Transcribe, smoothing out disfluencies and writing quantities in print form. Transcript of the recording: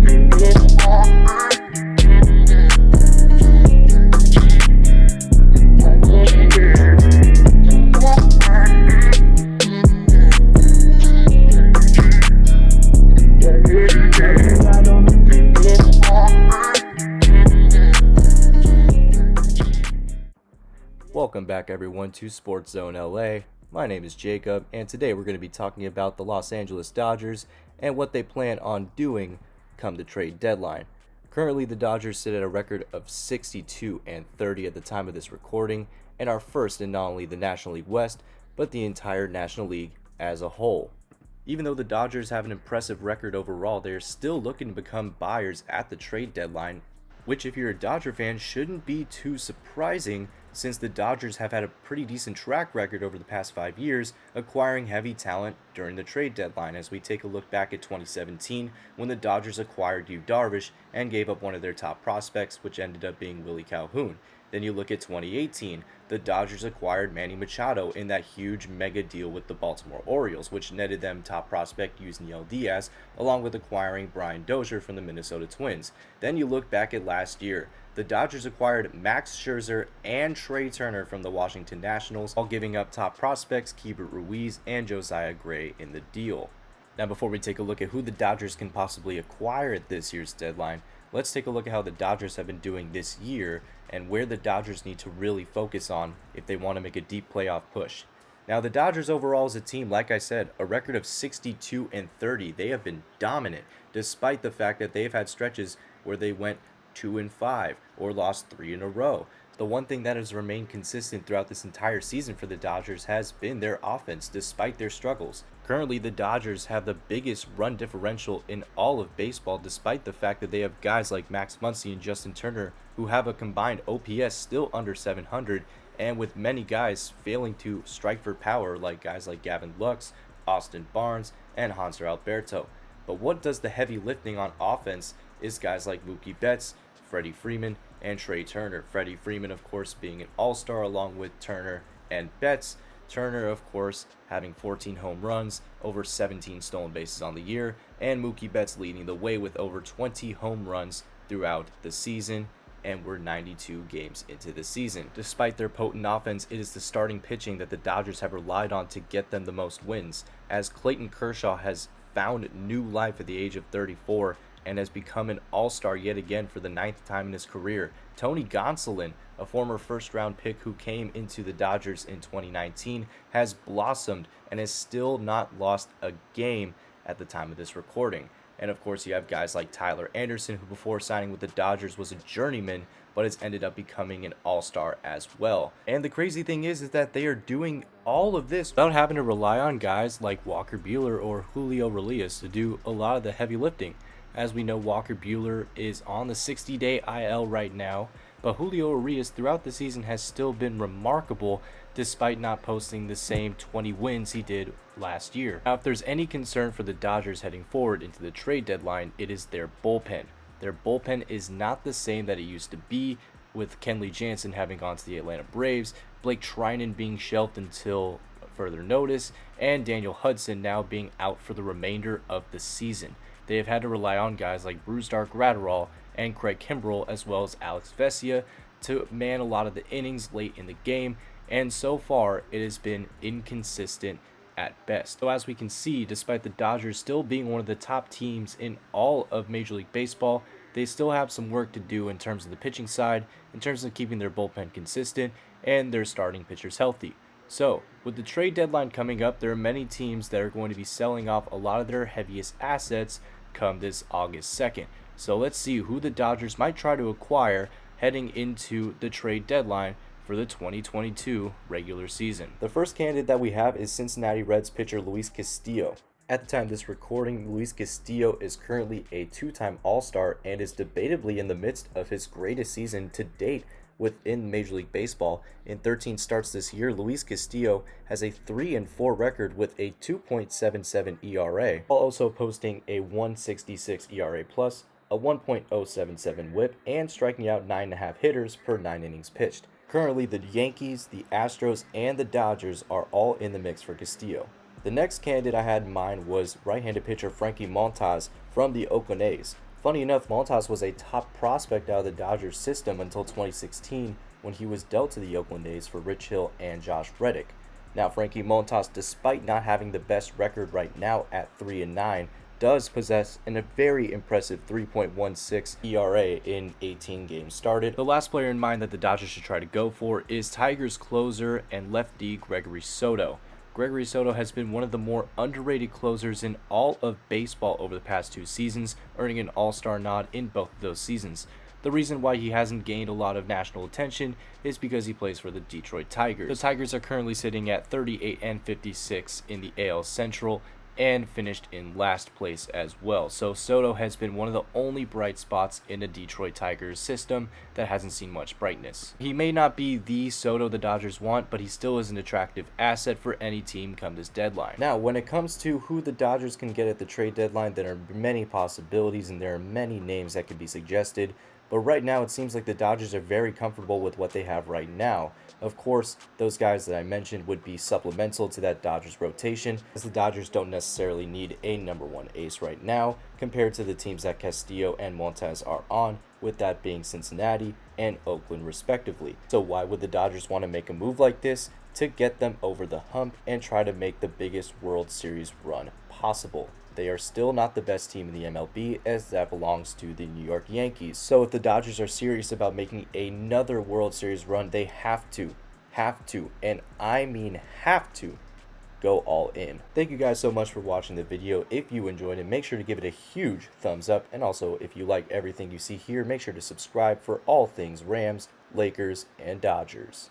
Welcome back everyone to Sports Zone LA. My name is Jacob, and today we're going to be talking about the Los Angeles Dodgers and what they plan on doing come the trade deadline. Currently, the Dodgers sit at a record of 62-30 at the time of this recording and are first in not only the National League West, but the entire National League as a whole. Even though the Dodgers have an impressive record overall, they are still looking to become buyers at the trade deadline, which if you're a Dodger fan shouldn't be too surprising since the Dodgers have had a pretty decent track record over the past 5 years acquiring heavy talent during the trade deadline, as we take a look back at 2017 when the Dodgers acquired Yu Darvish and gave up one of their top prospects, which ended up being Willie Calhoun. Then you look at 2018, the Dodgers acquired Manny Machado in that huge mega deal with the Baltimore Orioles, which netted them top prospect Yusniel Diaz, along with acquiring Brian Dozier from the Minnesota Twins. Then you look back at last year, the Dodgers acquired Max Scherzer and Trey Turner from the Washington Nationals, while giving up top prospects Keibert Ruiz and Josiah Gray in the deal. Now before we take a look at who the Dodgers can possibly acquire at this year's deadline, let's take a look at how the Dodgers have been doing this year and where the Dodgers need to really focus on if they want to make a deep playoff push. Now the Dodgers overall as a team, like I said, a record of 62-30. They have been dominant despite the fact that they've had stretches where they went 2-5 or lost 3 in a row. The one thing that has remained consistent throughout this entire season for the Dodgers has been their offense despite their struggles. Currently, the Dodgers have the biggest run differential in all of baseball despite the fact that they have guys like Max Muncy and Justin Turner who have a combined OPS still under 700, and with many guys failing to strike for power like guys like Gavin Lux, Austin Barnes, and Hanser Alberto. But what does the heavy lifting on offense is guys like Mookie Betts, Freddie Freeman, and Trey Turner. Freddie Freeman, of course, being an all-star along with Turner and Betts. Turner, of course, having 14 home runs, over 17 stolen bases on the year, and Mookie Betts leading the way with over 20 home runs throughout the season, and we're 92 games into the season. Despite their potent offense, it is the starting pitching that the Dodgers have relied on to get them the most wins, as Clayton Kershaw has found new life at the age of 34 and has become an all-star yet again for the 9th time in his career. Tony Gonsolin, a former first-round pick who came into the Dodgers in 2019, has blossomed and has still not lost a game at the time of this recording. And of course, you have guys like Tyler Anderson, who before signing with the Dodgers was a journeyman, but has ended up becoming an all-star as well. And the crazy thing is that they are doing all of this without having to rely on guys like Walker Buehler or Julio Urias to do a lot of the heavy lifting. As we know, Walker Buehler is on the 60-day IL right now, but Julio Urias throughout the season has still been remarkable despite not posting the same 20 wins he did last year. Now, if there's any concern for the Dodgers heading forward into the trade deadline, it is their bullpen. Their bullpen is not the same that it used to be, with Kenley Jansen having gone to the Atlanta Braves, Blake Trinan being shelved until further notice, and Daniel Hudson now being out for the remainder of the season. They have had to rely on guys like Brusdar Graterol and Craig Kimbrell, as well as Alex Vesia, to man a lot of the innings late in the game, and so far it has been inconsistent at best. So as we can see, despite the Dodgers still being one of the top teams in all of Major League Baseball, they still have some work to do in terms of the pitching side, in terms of keeping their bullpen consistent and their starting pitchers healthy. So, with the trade deadline coming up, there are many teams that are going to be selling off a lot of their heaviest assets come this August 2nd. So let's see who the Dodgers might try to acquire heading into the trade deadline for the 2022 regular season. The first candidate that we have is Cincinnati Reds pitcher Luis Castillo. At the time of this recording, Luis Castillo is currently a 2-time All-Star and is debatably in the midst of his greatest season to date within Major League Baseball. In 13 starts this year, Luis Castillo has a 3-4 record with a 2.77 ERA, while also posting a 1.66 ERA+, a 1.077 WHIP, and striking out 9.5 hitters per 9 innings pitched. Currently, the Yankees, the Astros, and the Dodgers are all in the mix for Castillo. The next candidate I had in mind was right-handed pitcher Frankie Montas from the Oakland A's. Funny enough, Montas was a top prospect out of the Dodgers system until 2016 when he was dealt to the Oakland A's for Rich Hill and Josh Reddick. Now, Frankie Montas, despite not having the best record right now at 3-9, does possess a very impressive 3.16 ERA in 18 games started. The last player in mind that the Dodgers should try to go for is Tigers closer and lefty Gregory Soto. Gregory Soto has been one of the more underrated closers in all of baseball over the past 2 seasons, earning an all-star nod in both of those seasons. The reason why he hasn't gained a lot of national attention is because he plays for the Detroit Tigers. The Tigers are currently sitting at 38-56 in the AL Central and finished in last place as well. So Soto has been one of the only bright spots in the Detroit Tigers system that hasn't seen much brightness. He may not be the Soto the Dodgers want, but he still is an attractive asset for any team come this deadline. Now, when it comes to who the Dodgers can get at the trade deadline, there are many possibilities and there are many names that can be suggested. But right now, it seems like the Dodgers are very comfortable with what they have right now. Of course, those guys that I mentioned would be supplemental to that Dodgers rotation, as the Dodgers don't necessarily need a number 1 ace right now, compared to the teams that Castillo and Montas are on, with that being Cincinnati and Oakland respectively. So why would the Dodgers want to make a move like this? To get them over the hump and try to make the biggest World Series run possible. They are still not the best team in the MLB, as that belongs to the New York Yankees. So if the Dodgers are serious about making another World Series run, they have to, and I mean have to, go all in. Thank you guys so much for watching the video. If you enjoyed it, make sure to give it a huge thumbs up. And also, if you like everything you see here, make sure to subscribe for all things Rams, Lakers, and Dodgers.